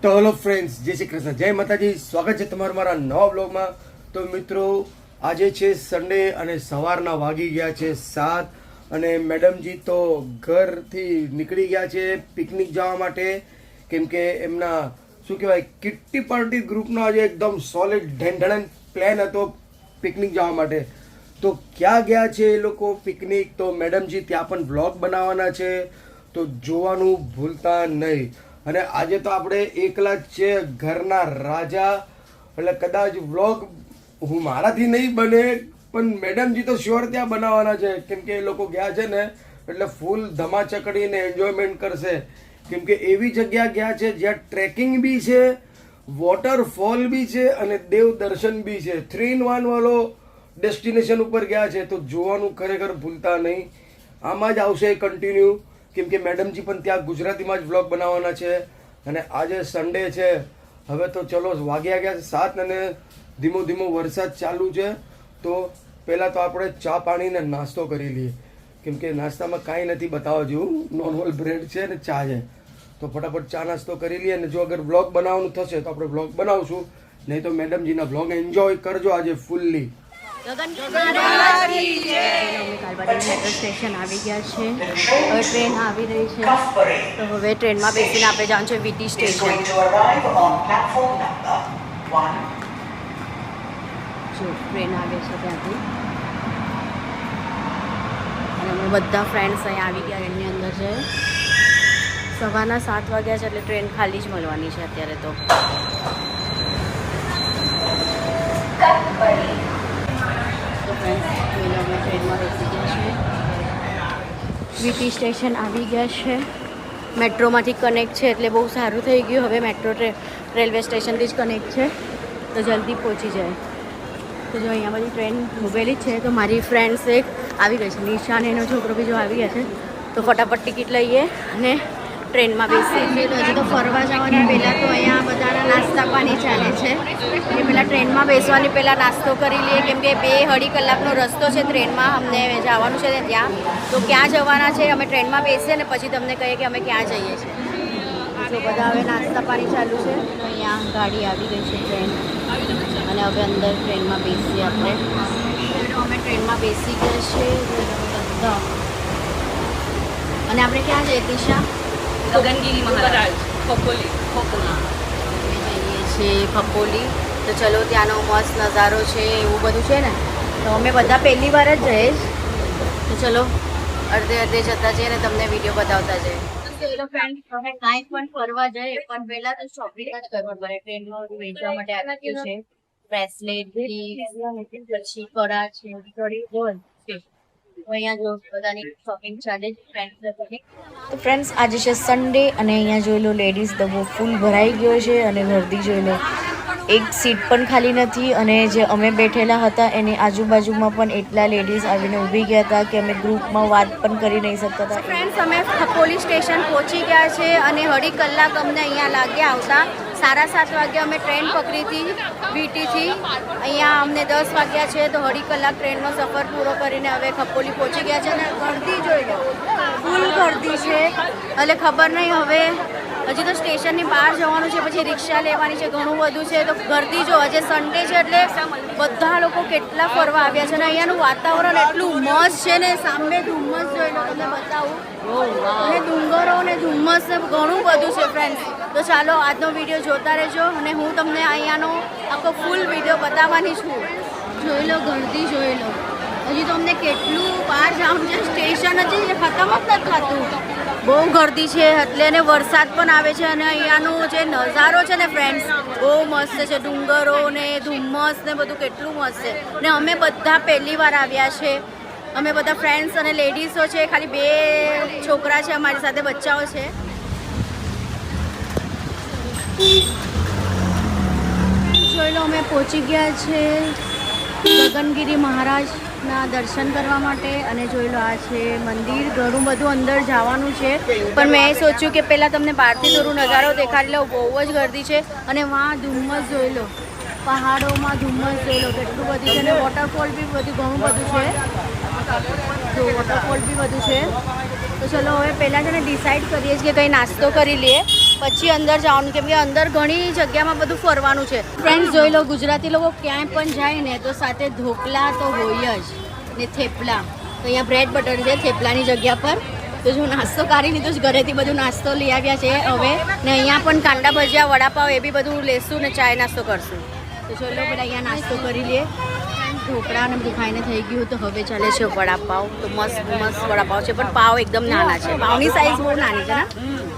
તો hello friends, જય શ્રી કૃષ્ણ, જય માતાજી. સ્વાગત છે તમારું મારા નવા બ્લોગમાં. તો મિત્રો, આજે છે સન્ડે અને સવારના વાગી ગયા છે 7 અને મેડમજી તો ઘરથી નીકળી ગયા છે પિકનિક જવા માટે. કેમ કે એમના શું કહેવાય કિટ્ટી પાર્ટી ગ્રુપનો આજે એકદમ સોલિડ ઢેંઢણ પ્લાન હતો પિકનિક જવા માટે. તો ક્યાં ગયા છે એ લોકો પિકનિક, તો મેડમજી ત્યાં પણ વ્લોગ બનાવવાના છે, તો જોવાનું ભૂલતા નહીં. અને આજે તો આપણે એકલા જ છે, ઘરના રાજા. એટલે કદાચ વ્લોગ હું મારાથી નહીં બને, પણ મેડમજી તો શ્યોર ત્યાં બનાવવાના છે. કેમ કે એ લોકો ગયા છે ને એટલે ફૂલ ધમાચકડીને એન્જોયમેન્ટ કરશે. કેમ કે એવી જગ્યા ગયા છે જ્યાં ટ્રેકિંગ બી છે, વોટરફોલ બી છે અને દેવ દર્શન બી છે. 3 in 1 વાળો ડેસ્ટિનેશન ઉપર ગયા છે. તો જોવાનું ખરેખર ભૂલતા નહીં. આમાં જ આવશે કન્ટિન્યુ. કેમ કે મેડમજી પણ ત્યાં ગુજરાતીમાં જ વ્લોગ બનાવવાના છે. અને આજે સન્ડે છે. હવે તો ચલો વાગ્યા ગયા 7 અને ધીમો ધીમો વરસાદ ચાલુ છે. તો પહેલાં તો આપણે ચા પાણીને નાસ્તો કરી લઈએ. કેમ કે નાસ્તામાં કાંઈ નથી બતાવવા જેવું, નોર્મલ બ્રેડ છે ને ચા છે. તો ફટાફટ ચા નાસ્તો કરી લઈએ. અને જો અગર વ્લોગ બનાવવાનું થશે તો આપણે વ્લોગ બનાવશું, નહીં તો મેડમજીના વ્લોગ એન્જોય કરજો આજે ફૂલ્લી. મેટ્રો સ્ટેશન આવી ગયા છે. હવે ટ્રેન આવી રહી છે. તો હવે ટ્રેનમાં બેસીને આપણે જવાનું છે વીટી સ્ટેશન. જો ટ્રેન આવે છે ત્યાંથી. અને અમે બધા ફ્રેન્ડ્સ અહીંયા આવી ગયા. એની અંદર છે સવારના 7 વાગ્યા છે, એટલે ટ્રેન ખાલી જ મળવાની છે અત્યારે તો. અમે ટ્રેનમાં બેસી ગયા છે. વીટી સ્ટેશન આવી ગયા છે. મેટ્રોમાંથી કનેક્ટ છે એટલે બહુ સારું થઈ ગયું. હવે મેટ્રો રેલવે સ્ટેશનથી જ કનેક્ટ છે, તો જલ્દી પહોંચી જાય. તો જો અહીંયા બધી ટ્રેન ઊભેલી જ છે. તો મારી ફ્રેન્ડ્સ એક આવી ગઈ છે, નિશા અને એનો છોકરો બી જો આવી ગયા છે. તો ફટાફટ ટિકિટ લઈએ અને ટ્રેનમાં બેસીએ. તો હજી તો ફરવા જવાની પહેલાં તો અહીંયા બધાના નાસ્તા પાણી ચાલે છે. એ પહેલાં ટ્રેનમાં બેસવાની પહેલાં નાસ્તો કરી લઈએ. કેમ કે 2-2.5 કલાકનો રસ્તો છે ટ્રેનમાં. અમને જવાનું છે ત્યાં. તો ક્યાં જવાના છે અમે ટ્રેનમાં બેસીએ અને પછી તમને કહીએ કે અમે ક્યાં જઈએ છીએ. જો બધા હવે નાસ્તા પાણી ચાલુ છે. અહીંયા ગાડી આવી ગઈ છે ટ્રેન. અને હવે અંદર ટ્રેનમાં બેસીએ આપણે. અમે ટ્રેનમાં બેસી ગયા છે બધા. અને આપણે ક્યાં જઈએ દિશા? ગગનગીરી મહારાજ ખપોલી. અમે જઈએ છીએ ખપોલી. તો ચલો, ત્યાંનો મસ્ત નજારો છે, એવું બધું છે ને. તો અમે બધા પહેલી વાર જ જઈએ. તો ચલો અડધે જતા જઈએ ને તમને વિડીયો બતાવતા જઈએ. ચલો ફ્રેન્ડ, અમે કાંઈ પણ ફરવા જઈએ પણ પહેલાં તો શોપિંગ જ કરવું પડે. ટ્રેનમાં વેચવા માટે આવ્યું છે બ્રેસલેટ, પછી કડા છે, ગોલ્ડ છે. અહીંયા જો બધાની શોપિંગ ચાલે છે ફ્રેન્ડ્સ. તો ફ્રેન્ડ્સ, આજે છે સન્ડે અને અહીંયા જોઈ લો લેડીઝ ડબ્બો ફૂલ ભરાઈ ગયો છે. અને ગર્દી જોઈ લો, એક સીટ પણ ખાલી નથી. અને જે અમે બેઠેલા હતા એની આજુબાજુમાં પણ એટલા લેડીઝ આવીને ઊભી ગયા હતા કે અમે ગ્રુપમાં વાત પણ કરી નહીં શકતા હતા. ફ્રેન્ડ્સ, અમે ખપોલી સ્ટેશન પહોંચી ગયા છે. અને 1.5 કલાક અમને અહીંયા લાગ્યા આવતા. 7:30 વાગે અમે ટ્રેન પકડી હતી વીટીથી. અહીંયા અમને 10 વાગ્યા છે. તો 1.5 કલાક ટ્રેનનો સફર પૂરો કરીને હવે ખપોલી પહોંચી ગયા છે. અને ગર્દી જોઈ લો, ફૂલ ગર્દી છે. એટલે ખબર નહીં, હવે હજી તો સ્ટેશનની બહાર જવાનું છે, પછી રિક્ષા લેવાની છે, ઘણું બધું છે. તો ગર્દી જો, આજે સન્ડે છે એટલે બધા લોકો કેટલા ફરવા આવ્યા છે. અને અહીંયાનું વાતાવરણ એટલું મસ્ત છે ને. સામે ધુમ્મસ જોઈ લો, તમને બતાવું. અને ડુંગરો ને ધુમ્મસ ને ઘણું બધું છે ફ્રેન્ડ્સ. તો ચાલો આજનો વિડીયો જોતા રહેજો. અને હું તમને અહીંયાનો આખો ફૂલ વિડીયો બતાવવાની છું. જોઈ લો ગર્દી, જોઈ લો. હજી તો અમને કેટલું બહાર જવાનું છે. સ્ટેશન હજી ખતમ જ નથી થતું. બહુ ગર્દી છે એટલે. અને વરસાદ પણ આવે છે. અને અહીંયાનો જે નજારો છે ને ફ્રેન્ડ્સ, બહુ મસ્ત છે. ડુંગરો ને ધુમ્મસ ને બધું કેટલું મસ્ત છે. ને અમે બધા પહેલી વાર આવ્યા છે. અમે બધા ફ્રેન્ડ્સ અને લેડીઝો છે. ખાલી 2 છોકરા છે અમારી સાથે, બચ્ચાઓ છે. જોઈ લો, અમે પહોંચી ગયા છે ગગનગીરી મહારાજના દર્શન કરવા માટે. અને જોઈ લો, આ છે મંદિર. ઘણું બધું અંદર જવાનું છે, પણ મેં સોચ્યું કે પહેલાં તમને બહારથી થોડું નજારો દેખાડી લઉં. બહુ જ ગર્દી છે. અને વાં ધુમ્મસ જોઈ લો, પહાડોમાં ધુમ્મસ જોઈ લો, કેટલું બધું છે. અને વોટરફોલ બી ઘણું બધું છે. જો વોટરફોલ બી બધું છે. તો ચલો હવે પહેલાં છે ને ડિસાઈડ કરીએ છીએ કે કંઈ નાસ્તો કરી લઈએ. પછી અંદર જવાનું, કેમ કે અંદર ઘણી જગ્યામાં બધું ફરવાનું છે. ફ્રેન્ડ્સ જોઈ લો, ગુજરાતી લોકો ક્યાંય પણ જાય ને તો સાથે ઢોકળા તો હોય જ ને થેપલા. તો અહીંયા બ્રેડ બટર છે થેપલાની જગ્યા પર. તો જો નાસ્તો કાઢી લીધો છે, ઘરેથી બધું નાસ્તો લઈ આવ્યા છે હવે. ને અહીંયા પણ કાંડા ભજીયા વડાપાવ એ બી બધું લેશું ને ચાય નાસ્તો કરશું. તો ચલો બધા અહીંયા નાસ્તો કરી લઈએ. ઢોકળા ને બધું ખાઈને થઈ ગયું. તો હવે ચાલે છે વડાપાવ. તો મસ્ત મસ્ત વડાપાવ છે, પણ પાવ એકદમ નાના છે. પાવની સાઈઝ બહુ નાની છે ને.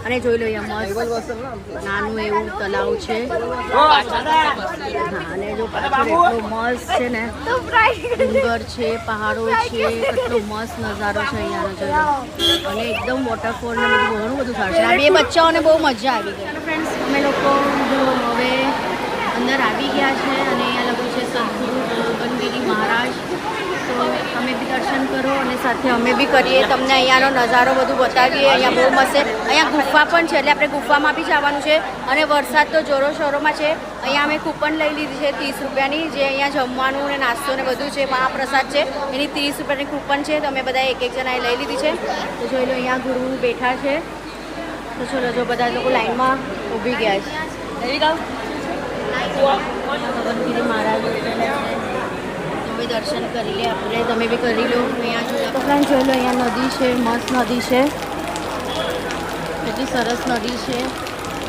અને જોઈ લો અહીંયા મસ્ત નાનું એવું તલાવ છે. હા, અને જો પાછળ એટલો મસ્ત છે ને, ડુંગર છે, પહાડો છે, કેટલો મસ્ત નજારો છે અહીંયાનો. જોઈ લો, અને એકદમ વોટરફોલ ને બધું ઘણું બધું સારું છે. આ બે બચ્ચાઓને બહુ મજા આવી ગઈ. ફ્રેન્ડ્સ અમે લોકો જો હવે અંદર આવી ગયા છે અને અહીંયા લખ્યું છે સદગુરુ ગગનગીરી મહારાજ. તો તમે બી દર્શન કરો અને સાથે અમે બી કરીએ. તમને અહીંયાનો નજારો બધું બતાવીએ. અહીંયા બહુ મસ્ત છે. અહીંયા ગુફા પણ છે, એટલે આપણે ગુફામાં બી જવાનું છે. અને વરસાદ તો જોરો શોરોમાં છે. અહીંયા અમે કૂપન લઈ લીધી છે 30 રૂપિયાની, જે અહીંયા જમવાનું ને નાસ્તો ને બધું છે. મહાપ્રસાદ છે એની 30 રૂપિયાની કૂપન છે. તો અમે બધા એક જણાએ લઈ લીધી છે. તો જોઈ લો અહીંયા ગુરુ બેઠા છે. તો ચલો, જો બધા લોકો લાઈનમાં ઊભી ગયા છે. ગગનગીરી મહારાજ તમે દર્શન કરી લે આપણે, તમે બી કરી લો. અહીંયા તો ફ્રેન્ડ જોઈ લો, અહીંયા નદી છે, મસ્ત નદી છે, કેટલી સરસ નદી છે.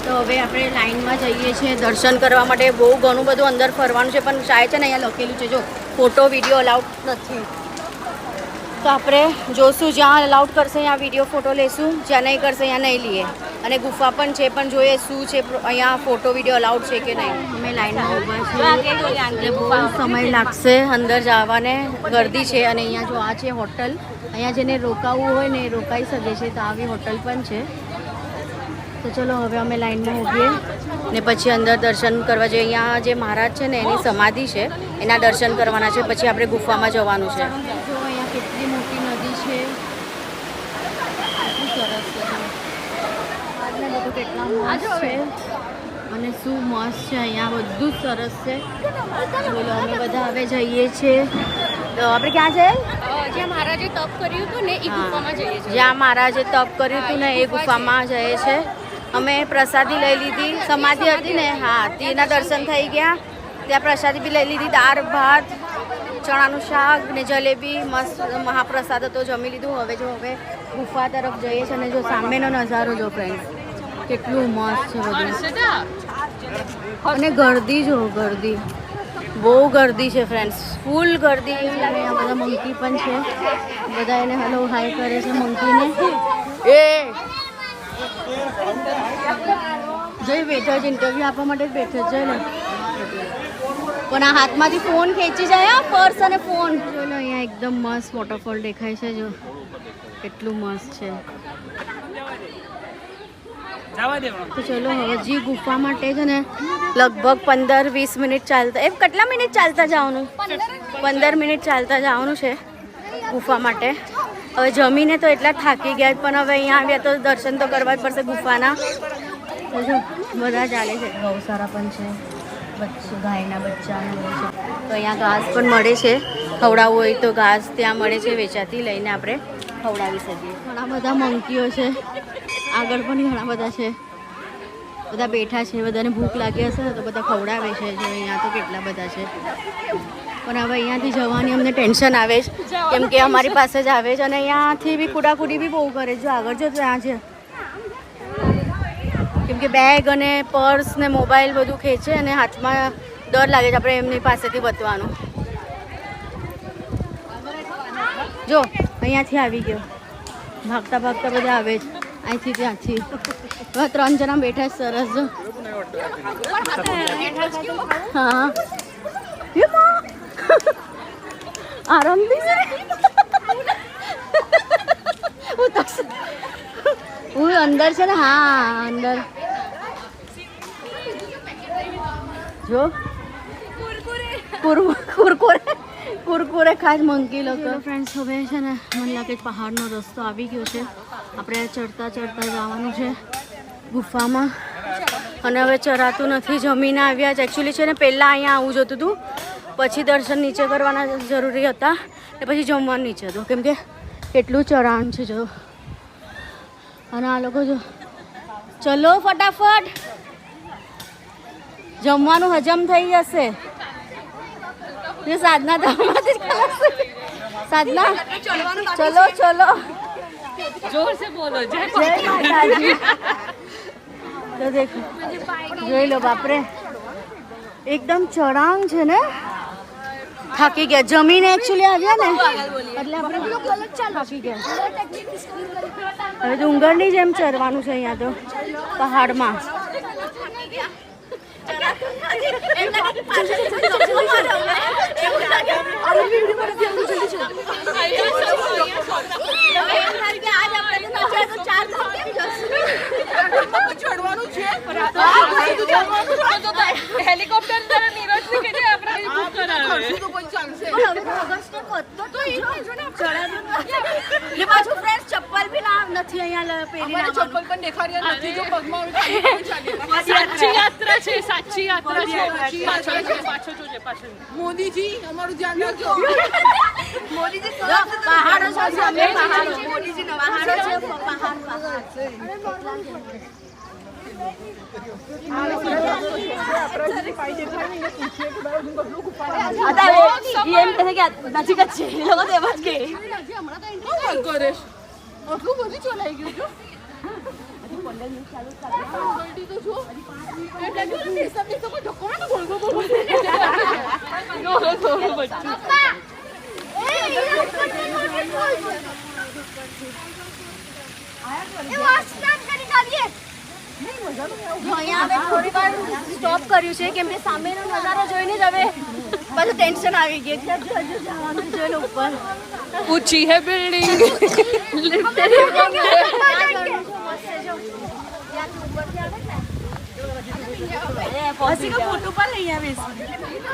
તો હવે આપણે લાઈનમાં જઈએ છીએ દર્શન કરવા માટે. બહુ ઘણું બધું અંદર ફરવાનું છે, પણ શાયદ છે ને અહીંયા લખેલું છે જો ફોટો વિડીયો અલાઉડ નથી. તો આપણે જોશું, જ્યાં અલાઉડ કરશે અહીંયા વિડીયો ફોટો લેશું, જ્યાં નહીં કરશે અહીંયા નહીં લઈએ. અને ગુફા પણ છે, પણ જોઈએ શું છે અહીંયા ફોટો વિડીયો અલાઉડ છે કે નહીં. અમે લાઈનમાં ઊભા છીએ, બહુ સમય લાગશે અંદર જવાને, ગર્દી છે. અને અહીંયા જો આ છે હોટલ, અહીંયા જેને રોકાવું હોય ને એ રોકાઈ શકે છે. તો આવી હોટલ પણ છે. તો ચલો હવે અમે લાઈનમાં ઊભીએ ને પછી અંદર દર્શન કરવા જઈએ. અહીંયા જે મહારાજ છે ને એની સમાધિ છે, એના દર્શન કરવાના છે. પછી આપણે ગુફામાં જવાનું છે. જો અહીંયા કેટલી મોટી નદી છે, કેટલી સરસ છે. આજને બધું કેટલા મસ્ત છે અને શું મસ્ત છે. અહીંયા બધું જ સરસ છે. બોલો, અમે બધા હવે જઈએ છીએ. તો આપણે ક્યાં છે? જ્યાં મહારાજે તપ કર્યું હતું ને એ ગુફામાં જઈએ છીએ. જ્યાં મહારાજે તપ કર્યું હતું ને એ ગુફામાં જઈએ છે. અમે પ્રસાદી લઈ લીધી, સમાધિ હતી ને, હા, તેના દર્શન થઈ ગયા. ત્યાં પ્રસાદી બી લઈ લીધી, દાળ ભાત ચણાનું શાક ને જલેબી, મસ્ત મહાપ્રસાદ હતો, જમી લીધું. હવે ગુફા તરફ જઈએ છીએ. અને જો સામેનો નજારો જો ફ્રેન્ડ, કેટલું મસ્ત છે બધું. અને ગર્દી જો, ગર્દી બહુ ગર્દી છે ફ્રેન્ડ્સ, ફૂલ ગર્દી. અહીંયા બધા મંકી પણ છે, બધા એને હલો હાય કરે છે મંકીને. એ જઈ બેઠો છે, ઇન્ટરવ્યૂ આપવા માટે જ બેઠો છે ને. પણ આ હાથમાંથી ફોન ખેંચી જાય, પર્સ અને ફોન. જો અહીંયા એકદમ મસ્ત વોટરફોલ દેખાય છે, જો કેટલું મસ્ત છે. તો ચલો હજી ગુફા માટે છે ને લગભગ 15-20 મિનિટ ચાલતા, કેટલા મિનિટ ચાલતા જવાનું? 15 મિનિટ ચાલતા જવાનું છે ગુફા માટે. હવે જમીને તો એટલા થાકી ગયા, પણ હવે અહીંયા આવ્યા તો દર્શન તો કરવા જ પડશે ગુફાના. જો બધા ચાલે છે, ગૌશાળા પણ છે, ગાયના બચ્ચા મળે છે. તો અહીંયા ઘાસ પણ મળે છે, ખવડાવવું હોય તો ઘાસ ત્યાં મળે છે વેચાતી, લઈને આપણે ખવડાવી શકીએ. ઘણા બધા મંકીઓ છે, આગળ પણ ઘણા બધા છે, બધા બેઠા છે. બધાને ભૂખ લાગી હશે ને તો બધા ખવડાવે છે. જો અહીંયા તો કેટલા બધા છે. પણ હવે અહીંયાથી જવાની અમને ટેન્શન આવે છે, કેમ કે અમારી પાસે જ આવે છે. અને અહીંયાથી બી કુડાકુડી બી બહુ કરે. જો આગળ જો ત્યાં છે, કેમ કે બેગ અને પર્સ ને મોબાઈલ બધું ખેંચે અને હાથમાં ડર લાગે છે આપણે એમની પાસેથી બચવાનું. જો અહીંયાથી આવી ગયો, ભાગતા ભાગતા બધા આવે છે અહીંથી ત્યાંથી. હવે 3 જણા બેઠા સરસ. જો હા, આરામ બી છે. હું અંદર છે ને, હા અંદર જો કુરકુરે ખાસ મંકી લોકો. ફ્રેન્ડ્સ હવે છે ને મને લાગે પહાડનો રસ્તો આવી ગયો છે. આપણે ચડતા જવાનું છે ગુફામાં. અને હવે ચરાતું નથી, જમીને આવ્યા છે. એકચ્યુઅલી છે ને પહેલાં અહીંયા આવવું જોતું હતું, પછી દર્શન નીચે કરવાના જરૂરી હતા ને પછી જમવાનું નીચે હતું, કેમ કે કેટલું ચરાણ છે જો. અને આ લોકો જો ચલો ફટાફટ, જમવાનું હજમ થઈ જશે. સાધના સાધના ચલો ચલો जोर से बोलो जय જય માતાજી. તો દેખો, જોઈ લો બાપરે, એકદમ ચઢાણ છે ને. થાકી ગયા જમીને એકચ્યુઅલી આવ્યા ને એટલે આપણે થાકી ગયા. હવે ડુંગરની જેમ ચરવાનું છે અહીંયા તો પહાડમાં. हेलिकॉप्टर जरा नीरज ने कहे આપણે બુક કરાવે પાછું ફ્રેન્ડ ચપ્પલ બી ના નથી અહીંયા પહેરી. ચપ્પલ પણ દેખાડ્યા નથી જો પગમાં સાચી યાત્રા છે, સાચી યાત્રા છે. પાછળ જોજે પાછળ. મોદીજી અમારું ધ્યાન રાખજો. મોદીજી પહાડો છે, અમે પહાડો. મોદીજી પહાડો છે, પહાડ નજીક જ છે એ લોકો તો એમ જ કે આટલું બધું ચલાઈ ગયું છો. અહીંયા અમે થોડી વાર સ્ટોપ કર્યું છે કેમ કે સામેનો નજારો જોઈને જ હવે બધું ટેન્શન આવી ગયું છે. હજુ જવાનું છે ને ઉપર. ઊંચી હે બિલ્ડિંગ. પછી તો ફોટો પણ લઈ આવીશ.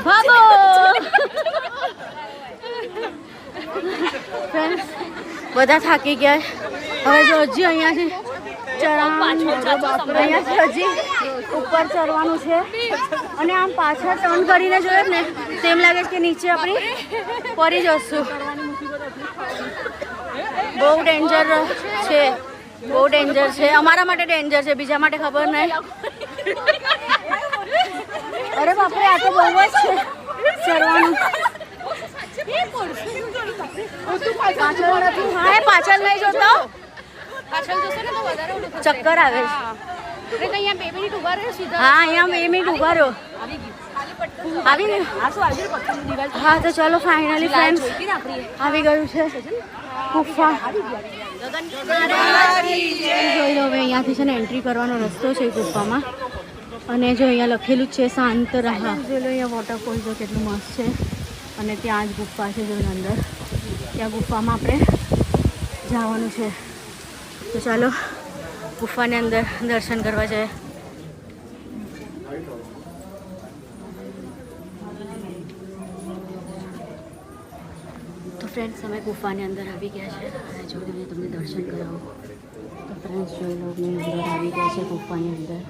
ભાગો બધા થાકી ગયા. હવે જો હજી અહીંયાથી અહીંયાથી હજી ઉપર ચડવાનું છે અને આમ પાછળ ટર્ન કરીને જોઈએ ને તેમ લાગે છે કે નીચે આપણે પડી જશું. બહુ ડેન્જર છે, બહુ ડેન્જર છે. અમારા માટે ડેન્જર છે, બીજા માટે ખબર નહીં. અરે બાપરે, આ તો બહુ જ છે ચડવાનું. પાછળ નહીં જોતો, પાછળ જશે ને તો વધારે ચક્કર આવે છે. અરે તો અહીંયા 2 મિનિટ ઉભા રહો સીધા. હા, અહીંયા 2 મિનિટ ઉભા રહો. આવી ગયું. હા તો ચલો ફાઇનલી ફ્રેન્ડ્સ આવી ગયું છે ગુફા. જોઈ લો, હવે અહીંયાથી છે ને એન્ટ્રી કરવાનો રસ્તો છે ગુફામાં. અને જો અહીંયા લખેલું છે શાંત રહા. જોઈ લો અહીંયા વોટરફોલ જો કેટલું મસ્ત છે. અને ત્યાં જ ગુફા છે જો અંદર. ત્યાં ગુફામાં આપણે જવાનું છે. તો ચાલો ગુફાની અંદર દર્શન કરવા જાય. તો ફ્રેન્ડ્સ અમે ગુફાની અંદર આવી ગયા છે. અને જો તમને દર્શન કરાવું તો ફ્રેન્ડ્સ જોઈ લો, અમે અંદર આવી ગયા છે ગુફાની અંદર.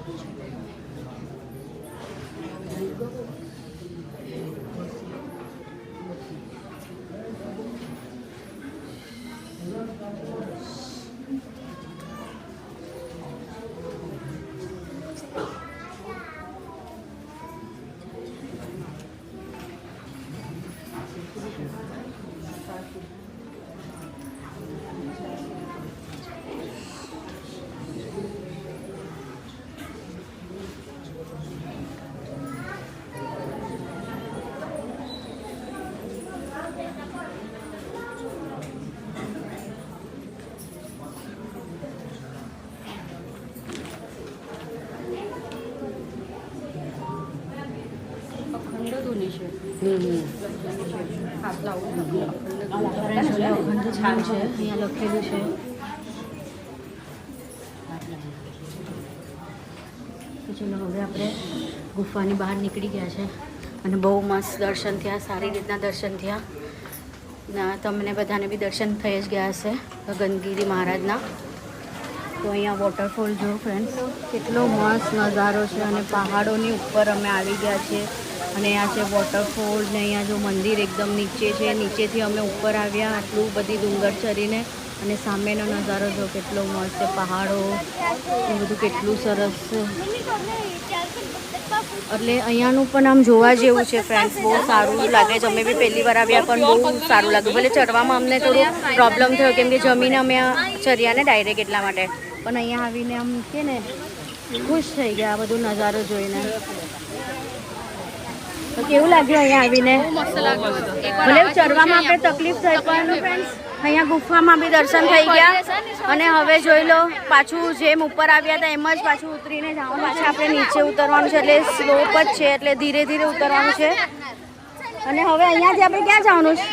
છાન છે અહીંયા લખેલું છે. તો ચલો હવે આપણે ગુફાની બહાર નીકળી ગયા છે અને બહુ મસ્ત દર્શન થયા, સારી રીતના દર્શન થયા. ના તમને બધાને બી દર્શન થઈ જ ગયા હશે ગગનગીરી મહારાજના. તો અહીંયા વોટરફોલ જો ફ્રેન્ડ્સ, કેટલો મસ્ત નજારો છે. અને પહાડોની ઉપર અમે આવી ગયા છીએ અને આ છે વોટરફોલ. ને અહીંયા જો મંદિર એકદમ નીચે છે, નીચેથી અમે ઉપર આવ્યા આટલું બધી ડુંગર ચડીને. અને સામેનો નજારો જો કેટલો મસ્ત છે, પહાડો એ બધું કેટલું સરસ છે. એટલે અહીંયાનું પણ આમ જોવા જેવું છે ફ્રેન્ડ્સ, બહુ સારું લાગે છે. અમે બી પહેલી વાર આવ્યા પણ બહુ સારું લાગ્યું. ભલે ચડવામાં અમને થોડું પ્રોબ્લેમ થયો કેમ કે જમીને અમે ચડ્યા ને ડાયરેક્ટ એટલા માટે, પણ અહીંયા આવીને આમ કે ને ખુશ થઈ ગયા આ બધું નજારો જોઈને. તો કેવું લાગ્યું અહીંયા આવીને? ભલે ચડવામાં આપણે તકલીફ થઈ પણ ફ્રેન્ડ્સ અહીંયા ગુફામાં બી દર્શન થઈ ગયા. અને હવે જોઈ લો પાછું જેમ ઉપર આવ્યા હતા એમ જ પાછું ઉતરીને જવાનું. પાછું આપણે નીચે ઉતરવાનું છે, એટલે સ્લોપ જ છે, એટલે ધીરે ધીરે ઉતરવાનું છે. અને હવે અહીંયાથી આપણે ક્યાં જવાનું છે?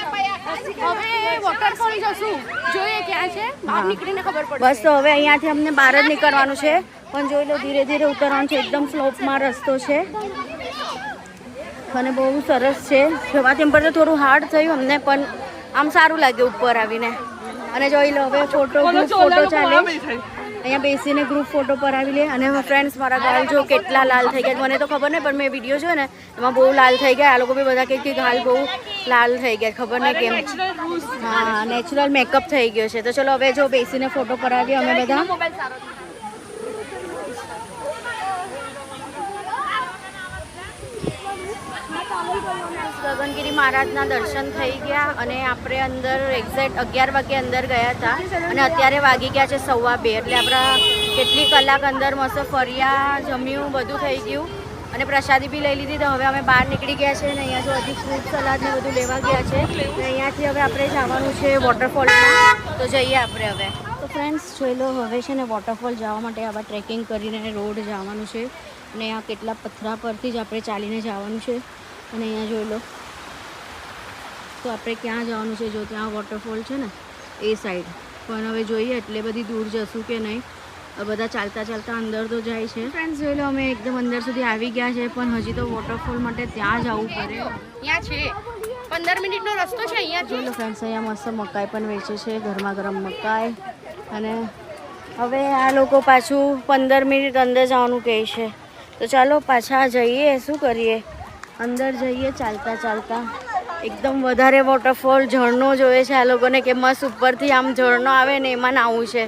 હવે વોટરફોલ જશું, જોઈએ ક્યાં છે, બહાર નીકળીને ખબર પડે. બસ તો હવે અહીંયાથી અમને બહાર જ નીકળવાનું છે, પણ જોઈ લો ધીરે ધીરે ઉતરવાનું છે. એકદમ સ્લોપમાં રસ્તો છે અને બહુ સરસ છે. જવા તેમ પર તો થોડું હાર્ડ થયું અમને, પણ આમ સારું લાગ્યું ઉપર આવીને. અને જોઈ લો હવે ફોટો ચાલે, અહીંયા બેસીને ગ્રુપ ફોટો પરાવી લે. અને ફ્રેન્ડ્સ મારા ગાલ જો કેટલા લાલ થઈ ગયા, મને તો ખબર નહીં પણ મેં વિડીયો જોયો ને એમાં બહુ લાલ થઈ ગયા. આ લોકો બી બધા કે ગાલ બહુ લાલ થઈ ગયા, ખબર નહીં કેમ. હા, નેચરલ મેકઅપ થઈ ગયો છે. તો ચલો હવે જો બેસીને ફોટો પરાવીએ અમે બધા. ગગનગિરી મહારાજના દર્શન થઈ ગયા અને આપણે અંદર એક્ઝેક્ટ 11 વાગે અંદર ગયા હતા અને અત્યારે વાગી ગયા છે 1:15. એટલે આપણા કેટલી કલાક અંદર મસ્ત ફર્યા, જમ્યું, બધું થઈ ગયું અને પ્રસાદી બી લઈ લીધી. તો હવે અમે બહાર નીકળી ગયા છે અને અહીંયા જો હજી ફ્રૂટ સલાડ ને બધું લેવા ગયા છે. અહીંયાથી હવે આપણે જવાનું છે વોટરફોલમાં, તો જઈએ આપણે હવે. તો ફ્રેન્ડ્સ જોઈ લો હવે છે ને વોટરફોલ જવા માટે આવા ટ્રેકિંગ કરીને રોડ જવાનું છે અને આ કેટલા પથરા પરથી જ આપણે ચાલીને જવાનું છે. અને અહીંયા જોઈ લો તો આપણે ક્યાં જવાનું છે, જો ત્યાં વોટરફોલ છે ને એ સાઈડ. પણ હવે જોઈએ એટલે બધી દૂર જશું કે નહીં. બધા ચાલતા ચાલતા અંદર તો જાય છે. ફ્રેન્ડ્સ જોઈ લો અમે એકદમ અંદર સુધી આવી ગયા છે, પણ હજી તો વોટરફોલ માટે ત્યાં જવું પડે. અહીંયા છે 15 મિનિટનો રસ્તો છે. અહીંયા જોઈ લો ફ્રેન્ડ્સ અહીંયા મસ્ત મકાઈ પણ વેચે છે, ગરમા ગરમ મકાઈ. અને હવે આ લોકો પાછું 15 મિનિટ અંદર જવાનું કહે છે. તો ચાલો પાછા જઈએ, શું કરીએ, અંદર જઈએ ચાલતા ચાલતા. એકદમ વધારે વોટરફોલ ઝરણો જોઈએ છે આ લોકોને કે મસ્ત ઉપરથી આમ ઝરણો આવે ને એમાં નાહવું છે.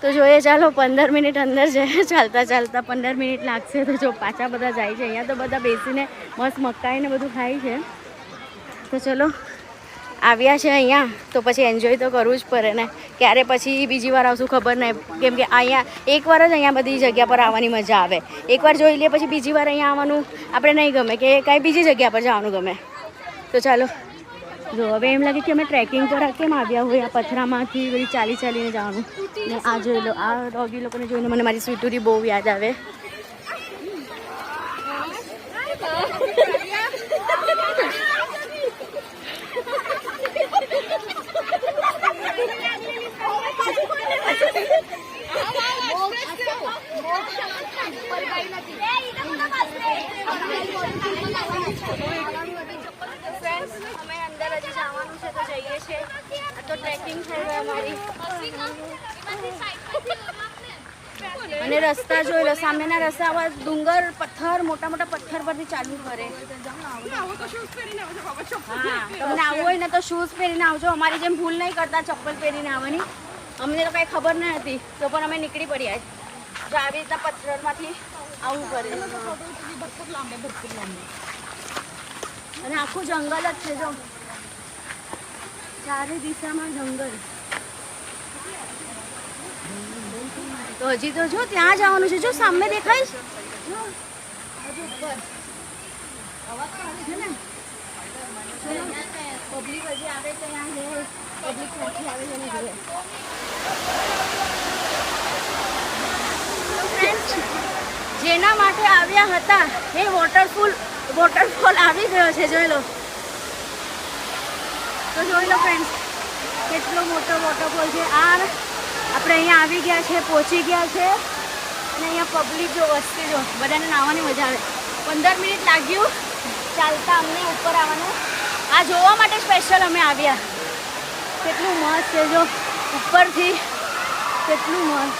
તો જોઈએ ચાલો 15 મિનિટ અંદર જઈએ ચાલતા ચાલતા. 15 મિનિટ લાગશે. તો જો પાછા બધા જાય છે. અહીંયા તો બધા બેસીને મસ્ત મકાઈ ને બધું ખાય છે. તો ચલો આવ્યા છે અહીંયા તો પછી એન્જોય તો કરવું જ પડે ને. ક્યારે પછી બીજી વાર આવશું ખબર નહીં, કેમ કે અહીંયા એકવાર જ અહીંયા બધી જગ્યા પર આવવાની મજા આવે. એકવાર જોઈ લઈએ પછી બીજી વાર અહીંયા આવવાનું આપણે નહીં ગમે કે કાંઈ બીજી જગ્યા પર જવાનું ગમે. તો ચાલો જો હવે એમ લાગે કે અમે ટ્રેકિંગ પર કેમ આવ્યા હોય, આ પથરામાંથી બધી ચાલીને જવાનું. ને આ જોઈ લો, આ ડોગી લોકોને જોઈને મને મારી સ્વીટુરી બહુ યાદ આવે. અને રસ્તા જોઈ લો, સામેના રસ્તા આવા ડુંગર પથ્થર, મોટા મોટા પથ્થર પરથી ચાલવું પડે. હા, તમને આવવું હોય ને તો શૂઝ પહેરીને આવજો. અમારી જેમ ભૂલ નહીં કરતા ચપ્પલ પહેરીને આવવાની. અમને તો કાંઈ ખબર ન હતી તો પણ અમે નીકળી પડ્યા. જો આવી રીતના પથ્થરમાંથી આવવું પડે અને આખું જંગલ જ છે. જો ચારે દિશામાં જંગલ. તો હજી તો જો ત્યાં જવાનું છે. જો સામે દેખાય છે, જો હજુ ઉપર છે ને પબ્લિક હજી આવે છે. ત્યાં જે પબ્લિક ક્યાંથી આવે છે ને જોઈએ. જેના માટે આવ્યા હતા એ વોટરફોલ આવી ગયો છે. જોઈ લો, તો જોઈ લો ફ્રેન્ડ્સ કેટલો મોટો વોટરફોલ છે. આ આપણે અહીંયા આવી ગયા છે, પહોંચી ગયા છે. અને અહીંયા પબ્લિક જો વસ્તી જો, બધાને નાહવાની મજા આવે. 15 મિનિટ લાગ્યું ચાલતા અમને ઉપર આવવાનું. આ જોવા માટે સ્પેશિયલ અમે આવ્યા. કેટલું મસ્ત છે જો ઉપરથી, કેટલું મસ્ત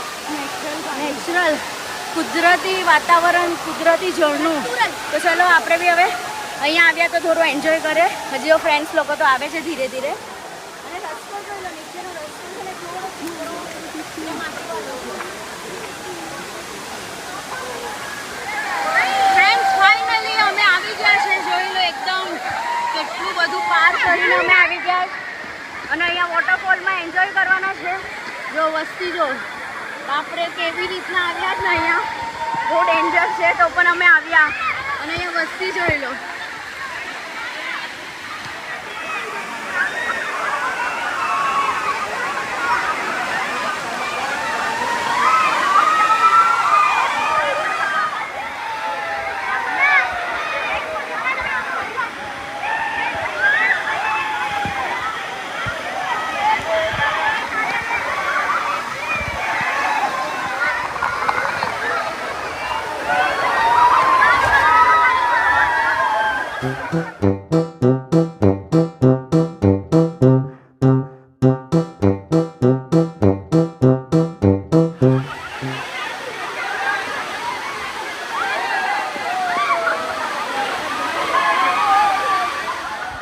નેચરલ કુદરતી વાતાવરણ, કુદરતી ઝરણું. તો ચલો આપણે બી હવે અહીંયા આવ્યા તો થોડું એન્જોય કરે. હજી ફ્રેન્ડ્સ લોકો તો આવે છે ધીરે ધીરે. અને રસ્તો જોઈ લો, નીચેનો રસ્તો છે ને અને અહીંયા વોટરફોલમાં એન્જોય કરવાના છે. જો વસ્તી જો બાપરે કેવી રીતના આવ્યા છે અહીંયા. બહુ ડેન્જર છે તો પણ અમે આવ્યા અને અહીંયા વસ્તી જોઈ લો.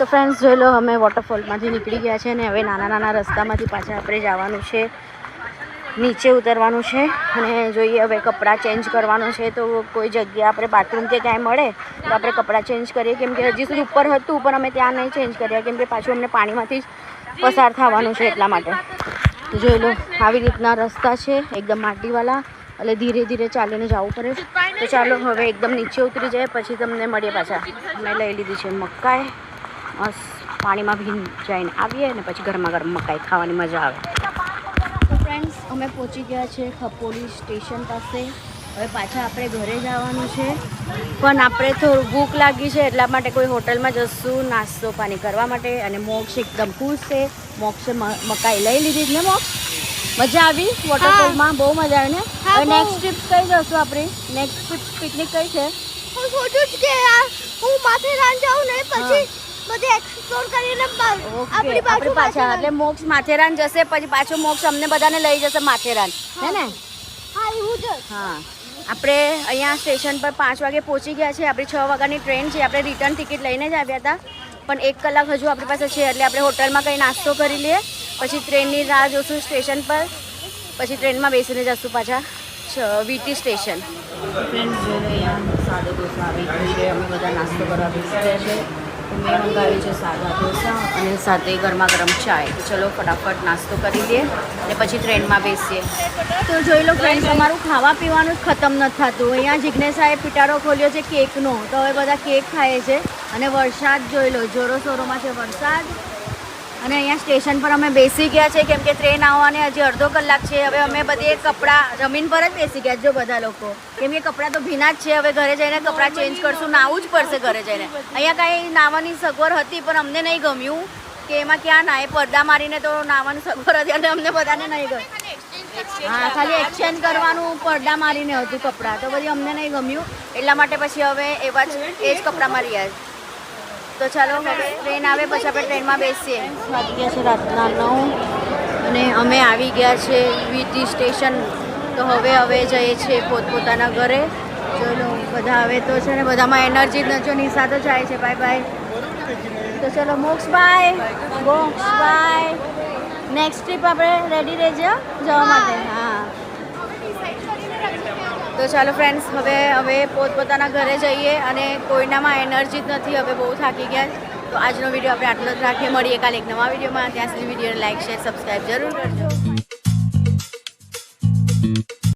તો ફ્રેન્ડ્સ જોઈ લો અમે વોટરફોલમાંથી નીકળી ગયા છે અને હવે નાના નાના રસ્તામાંથી પાછા આપણે જવાનું છે, નીચે ઉતરવાનું છે અને જોઈએ હવે કપડાં ચેન્જ કરવાનું છે. તો કોઈ જગ્યા આપણે બાથરૂમ કે ક્યાંય મળે તો આપણે કપડાં ચેન્જ કરીએ, કેમ કે હજી સુધી ઉપર હતું પણ અમે ત્યાં નહીં ચેન્જ કર્યા કેમ કે પાછું અમને પાણીમાંથી જ પસાર થવાનું છે એટલા માટે. તો જોઈ લો આવી રીતના રસ્તા છે એકદમ માટીવાળા, એટલે ધીરે ધીરે ચાલીને જવું પડે. તો ચાલો હવે એકદમ નીચે ઉતરી જાય પછી તમને મળીએ પાછા. મેં લઈ લીધી છે મકાઈ, મસ્ત પાણીમાં ભીંજાઈને આવીએ અને પછી ગરમા ગરમ મકાઈ ખાવાની મજા આવે. તો ફ્રેન્ડ્સ અમે પહોંચી ગયા છે ખપોલી સ્ટેશન પાસે. હવે પાછા આપણે ઘરે જવાનું છે પણ આપણે થોડું ભૂખ લાગી છે એટલા માટે કોઈ હોટલમાં જશું નાસ્તો પાણી કરવા માટે. અને મોક્ષ એકદમ ખુશ છે. મોક્ષે મકાઈ લઈ લીધી ને મોક્ષ? મજા આવી વોટરફોલમાં? બહુ મજા આવી ને? હવે નેક્સ્ટ ટ્રીપ કઈ જશું આપણી? નેક્સ્ટ પિકનિક કઈ છે? હું સોચું છું કે હું માથેરાન જાઉં ને પછી બધે એક્સપ્લોર કરીને આપણી બાજુ પાછા એટલે મોક્ષ માથેરાન જશે પછી પાછો મોક્ષ અમને બધાને લઈ જશે માથેરાન, હે ને? હા એવું જ. હા આપણે અહીંયા સ્ટેશન પર 5 વાગે પહોંચી ગયા છે. આપણી 6 વાગ્યાની ટ્રેન છે. આપણે રિટર્ન ટિકિટ લઈને જ આવ્યા હતા પણ 1 કલાક હજુ આપણી પાસે છે એટલે આપણે હોટલમાં કંઈ નાસ્તો કરી લઈએ પછી ટ્રેનની રાહ જોશું સ્ટેશન પર, પછી ટ્રેનમાં બેસીને જશું પાછા વીટી સ્ટેશન. ફ્રેન્ડ્સ જોઈને અહીંયા સાદો ઢોસા આવી ગયો છે. અમે બધા નાસ્તો કરવા બેસી ગયા છે. મેં મંગાવી છે સાદા ઢોસા અને સાથે ગરમા ગરમ ચાય. તો ચલો ફટાફટ નાસ્તો કરી લઈએ અને પછી ટ્રેનમાં બેસીએ. તો જોઈ લો ફ્રેન્ડ્સ અમારું ખાવા પીવાનું જ ખતમ નથી થતું. અહીંયા જિજ્ઞેસાએ પિટારો ખોલ્યો છે કેકનો, તો હવે બધા કેક ખાય છે અને વરસાદ જોઈ લો જોરો શોરોમાં છે વરસાદ. અને અહીંયા સ્ટેશન પર અમે બેસી ગયા છે કેમ કે ટ્રેન આવવાની હજી અડધો કલાક છે. હવે અમે બધે કપડાં જમીન પર જ બેસી ગયા જો બધા લોકો, કેમ કે કપડાં તો ભીના જ છે. હવે ઘરે જઈને કપડાં ચેન્જ કરશું, નાવું જ પડશે ઘરે જઈને. અહીંયા કાંઈ નાવાની સગવડ હતી પણ અમને નહીં ગમ્યું કે એમાં ક્યાં નાય, પડદા મારીને તો નાવાની સગવડ હતી અને અમને બધાને નહીં ગમ્યું. હા ખાલી એક્સચેન્જ કરવાનું પડદા મારીને હતું કપડાં, તો પછી અમને નહીં ગમ્યું એટલા માટે પછી હવે એવા જ એ જ કપડામાં રહ્યા. તો ચાલો હવે ટ્રેન આવે પછી આપણે ટ્રેનમાં બેસીએ. વાગી ગયા છે રાતના 9 અને અમે આવી ગયા છે વીટી સ્ટેશન. તો હવે જઈએ છીએ પોતપોતાના ઘરે. ચલો બધા હવે તો છે ને બધામાં એનર્જી જ નથી. નિશા તો જાય છે બાય બાય. તો ચલો મોક્ષ બાય. મોક્ષ બાય. નેક્સ્ટ ટ્રીપ આપણે રેડી રહેજો જવા માટે. હા તો ચાલો ફ્રેન્ડ્સ હવે પોતપોતાના ઘરે જઈએ અને કોઈનામાં એનર્જી જ નથી. હવે બહુ થાકી ગયા. તો આજનો વિડીયો આપણે આટલો જ રાખીએ. મળીએ કાલે એક નવા વિડીયોમાં. ત્યાં સુધી વિડીયોને લાઈક શેર સબસ્ક્રાઈબ જરૂર કરજો.